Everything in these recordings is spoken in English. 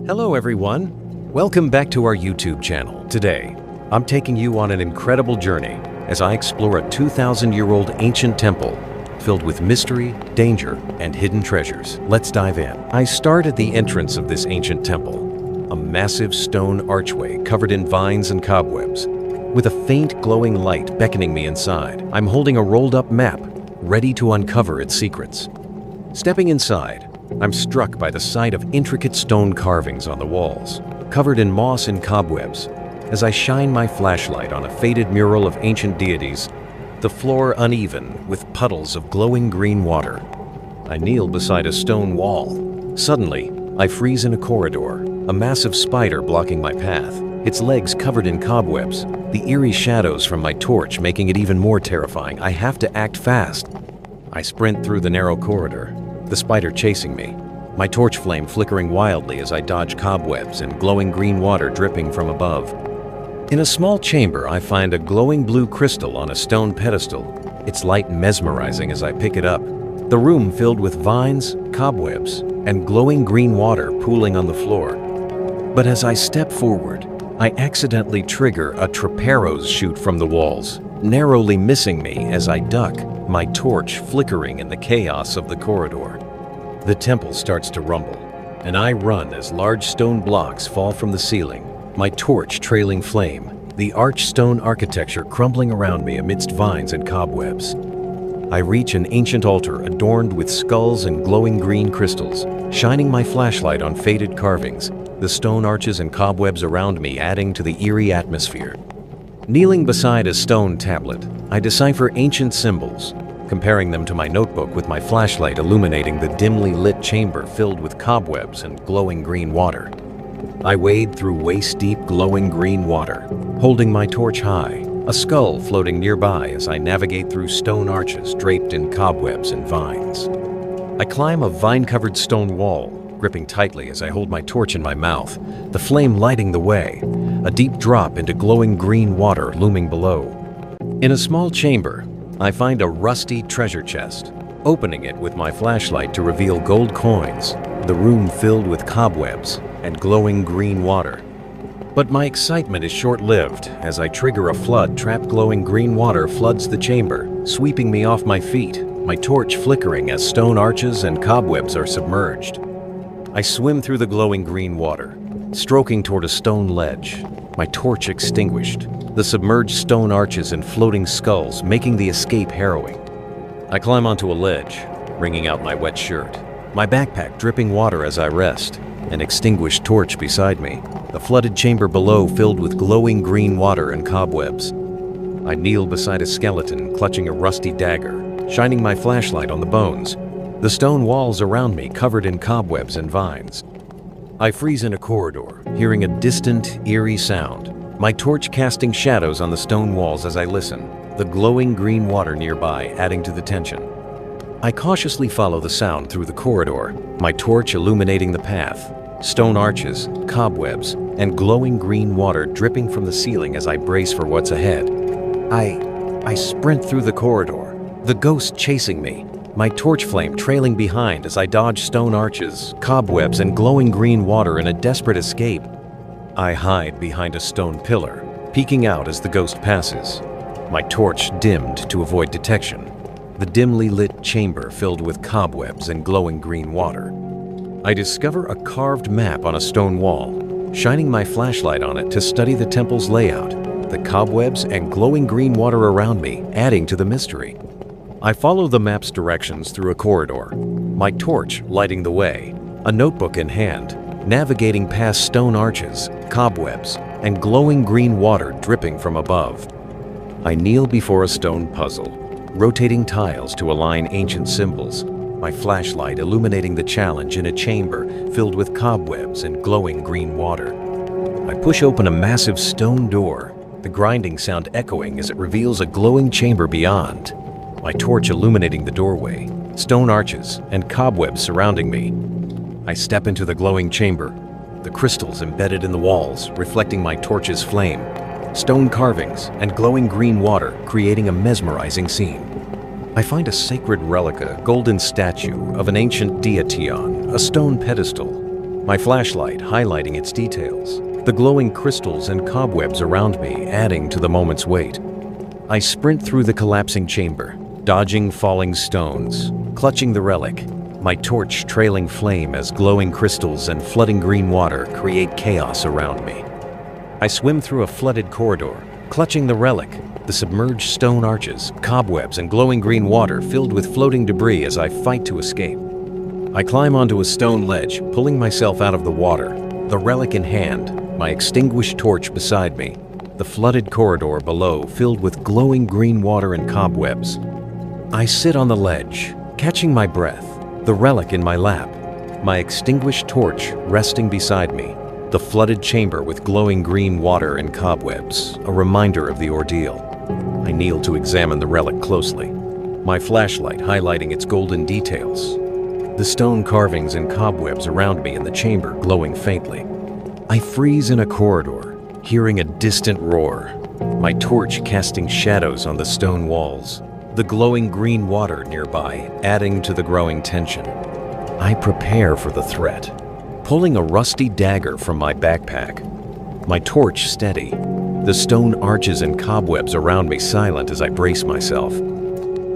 Hello everyone! Welcome back to our YouTube channel. Today, I'm taking you on an incredible journey as I explore a 2,000-year-old ancient temple filled with mystery, danger, and hidden treasures. Let's dive in. I start at the entrance of this ancient temple, a massive stone archway covered in vines and cobwebs, with a faint glowing light beckoning me inside. I'm holding a rolled-up map, ready to uncover its secrets. Stepping inside, I'm struck by the sight of intricate stone carvings on the walls, covered in moss and cobwebs. As I shine my flashlight on a faded mural of ancient deities, the floor uneven with puddles of glowing green water. I kneel beside a stone wall. Suddenly, I freeze in a corridor, a massive spider blocking my path, its legs covered in cobwebs, the eerie shadows from my torch making it even more terrifying. I have to act fast. I sprint through the narrow corridor, the spider chasing me, my torch flame flickering wildly as I dodge cobwebs and glowing green water dripping from above. In a small chamber, I find a glowing blue crystal on a stone pedestal, its light mesmerizing as I pick it up. The room filled with vines, cobwebs, and glowing green water pooling on the floor. But as I step forward, I accidentally trigger a Troperos shoot from the walls, narrowly missing me as I duck, my torch flickering in the chaos of the corridor. The temple starts to rumble, and I run as large stone blocks fall from the ceiling, my torch trailing flame, the arched stone architecture crumbling around me amidst vines and cobwebs. I reach an ancient altar adorned with skulls and glowing green crystals, shining my flashlight on faded carvings, the stone arches and cobwebs around me adding to the eerie atmosphere. Kneeling beside a stone tablet, I decipher ancient symbols, comparing them to my notebook with my flashlight illuminating the dimly lit chamber filled with cobwebs and glowing green water. I wade through waist-deep glowing green water, holding my torch high, a skull floating nearby as I navigate through stone arches draped in cobwebs and vines. I climb a vine-covered stone wall, gripping tightly as I hold my torch in my mouth, the flame lighting the way, a deep drop into glowing green water looming below. In a small chamber, I find a rusty treasure chest, opening it with my flashlight to reveal gold coins, the room filled with cobwebs and glowing green water. But my excitement is short-lived as I trigger a flood. Trapped glowing green water floods the chamber, sweeping me off my feet, my torch flickering as stone arches and cobwebs are submerged. I swim through the glowing green water, stroking toward a stone ledge, my torch extinguished, the submerged stone arches and floating skulls making the escape harrowing. I climb onto a ledge, wringing out my wet shirt, my backpack dripping water as I rest, an extinguished torch beside me, the flooded chamber below filled with glowing green water and cobwebs. I kneel beside a skeleton clutching a rusty dagger, shining my flashlight on the bones, the stone walls around me covered in cobwebs and vines. I freeze in a corridor, hearing a distant, eerie sound, my torch casting shadows on the stone walls as I listen, the glowing green water nearby adding to the tension. I cautiously follow the sound through the corridor, my torch illuminating the path, stone arches, cobwebs, and glowing green water dripping from the ceiling as I brace for what's ahead. I sprint through the corridor, the ghost chasing me, my torch flame trailing behind as I dodge stone arches, cobwebs, and glowing green water in a desperate escape. I hide behind a stone pillar, peeking out as the ghost passes, my torch dimmed to avoid detection, the dimly lit chamber filled with cobwebs and glowing green water. I discover a carved map on a stone wall, shining my flashlight on it to study the temple's layout, the cobwebs and glowing green water around me adding to the mystery. I follow the map's directions through a corridor, my torch lighting the way, a notebook in hand, navigating past stone arches, cobwebs, and glowing green water dripping from above. I kneel before a stone puzzle, rotating tiles to align ancient symbols, my flashlight illuminating the challenge in a chamber filled with cobwebs and glowing green water. I push open a massive stone door, the grinding sound echoing as it reveals a glowing chamber beyond, my torch illuminating the doorway, stone arches, and cobwebs surrounding me. I step into the glowing chamber, the crystals embedded in the walls reflecting my torch's flame, stone carvings and glowing green water creating a mesmerizing scene. I find a sacred relic, a golden statue of an ancient deity on a stone pedestal. my flashlight highlighting its details, the glowing crystals and cobwebs around me adding to the moment's wait. I sprint through the collapsing chamber, dodging falling stones, clutching the relic, my torch trailing flame as glowing crystals and flooding green water create chaos around me. I swim through a flooded corridor, clutching the relic, the submerged stone arches, cobwebs, and glowing green water filled with floating debris as I fight to escape. I climb onto a stone ledge, pulling myself out of the water, the relic in hand, my extinguished torch beside me, the flooded corridor below filled with glowing green water and cobwebs. I sit on the ledge, catching my breath, the relic in my lap, my extinguished torch resting beside me, the flooded chamber with glowing green water and cobwebs, a reminder of the ordeal. I kneel to examine the relic closely, my flashlight highlighting its golden details, the stone carvings and cobwebs around me in the chamber glowing faintly. I freeze in a corridor, hearing a distant roar, my torch casting shadows on the stone walls, the glowing green water nearby adding to the growing tension. I prepare for the threat, pulling a rusty dagger from my backpack, my torch steady, the stone arches and cobwebs around me silent as I brace myself.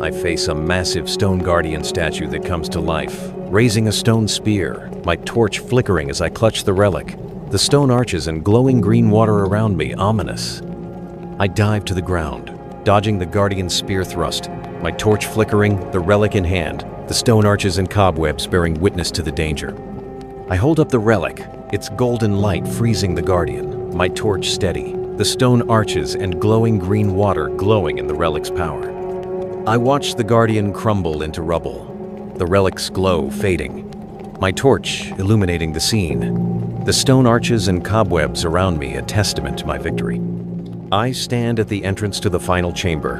I face a massive stone guardian statue that comes to life, raising a stone spear, my torch flickering as I clutch the relic, the stone arches and glowing green water around me ominous. I dive to the ground, dodging the guardian's spear thrust, my torch flickering, the relic in hand, the stone arches and cobwebs bearing witness to the danger. I hold up the relic, its golden light freezing the guardian, my torch steady, the stone arches and glowing green water glowing in the relic's power. I watch the guardian crumble into rubble, the relic's glow fading, my torch illuminating the scene, the stone arches and cobwebs around me a testament to my victory. I stand at the entrance to the final chamber,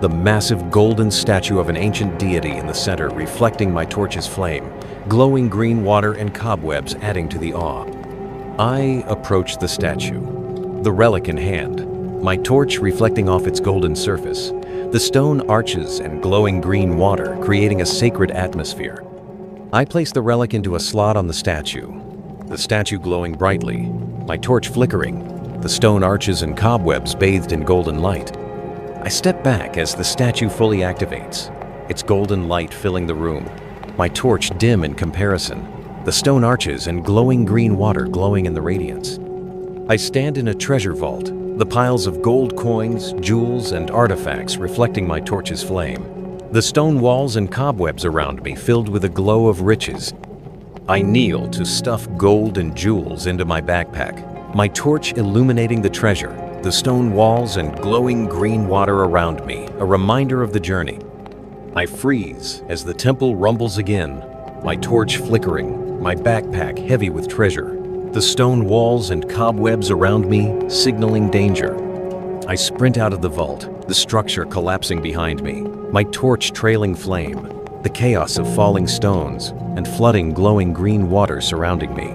the massive golden statue of an ancient deity in the center reflecting my torch's flame, glowing green water and cobwebs adding to the awe. I approach the statue, the relic in hand, my torch reflecting off its golden surface, the stone arches and glowing green water creating a sacred atmosphere. I place the relic into a slot on the statue glowing brightly, my torch flickering, the stone arches and cobwebs bathed in golden light. I step back as the statue fully activates, its golden light filling the room, my torch dim in comparison, the stone arches and glowing green water glowing in the radiance. I stand in a treasure vault, the piles of gold coins, jewels, and artifacts reflecting my torch's flame, the stone walls and cobwebs around me filled with a glow of riches. I kneel to stuff gold and jewels into my backpack, my torch illuminating the treasure, the stone walls and glowing green water around me, a reminder of the journey. I freeze as the temple rumbles again, my torch flickering, my backpack heavy with treasure, the stone walls and cobwebs around me signaling danger. I sprint out of the vault, the structure collapsing behind me, my torch trailing flame, the chaos of falling stones and flooding glowing green water surrounding me.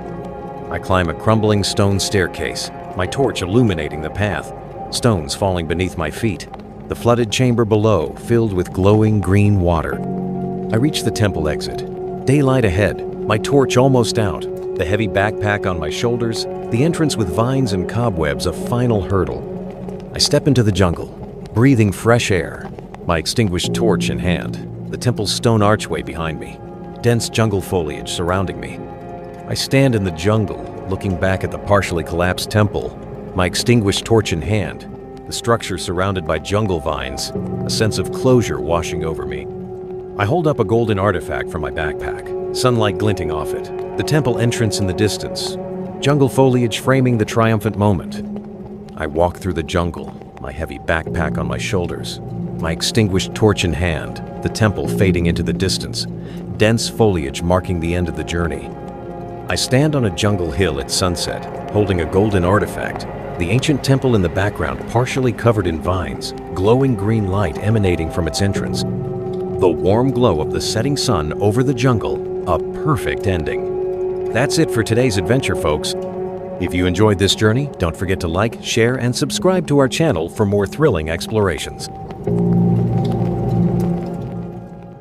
I climb a crumbling stone staircase, my torch illuminating the path, stones falling beneath my feet, the flooded chamber below filled with glowing green water. I reach the temple exit, daylight ahead, my torch almost out, the heavy backpack on my shoulders, the entrance with vines and cobwebs a final hurdle. I step into the jungle, breathing fresh air, my extinguished torch in hand, the temple's stone archway behind me, dense jungle foliage surrounding me. I stand in the jungle, looking back at the partially collapsed temple, my extinguished torch in hand, the structure surrounded by jungle vines, a sense of closure washing over me. I hold up a golden artifact from my backpack, sunlight glinting off it, the temple entrance in the distance, jungle foliage framing the triumphant moment. I walk through the jungle, my heavy backpack on my shoulders, my extinguished torch in hand, the temple fading into the distance, dense foliage marking the end of the journey. I stand on a jungle hill at sunset, holding a golden artifact, the ancient temple in the background partially covered in vines, glowing green light emanating from its entrance. The warm glow of the setting sun over the jungle, a perfect ending. That's it for today's adventure, folks. If you enjoyed this journey, don't forget to like, share, and subscribe to our channel for more thrilling explorations.